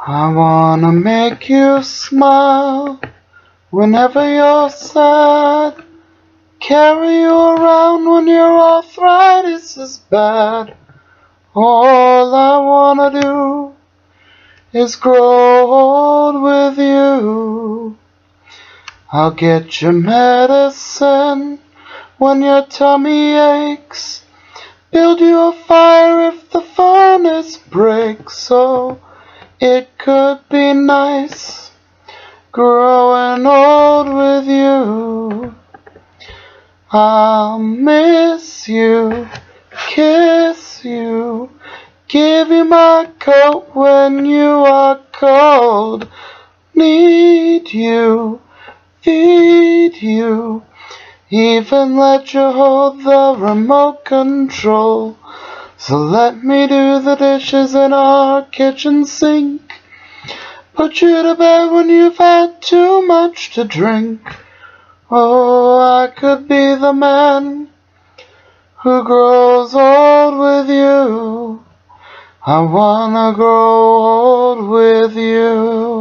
I wanna make you smile whenever you're sad. Carry you around when your arthritis is bad. All I wanna do is grow old with you. I'll get you medicine when your tummy aches. Build you a fire if the furnace breaks. So it could be nice growing old with you. I'll miss you, kiss you, give you my coat when you are cold. Need you, feed you, even let you hold the remote control. So let me do the dishes in our kitchen sink. Put you to bed when you've had too much to drink. Oh, I could be the man who grows old with you. I wanna grow old with you.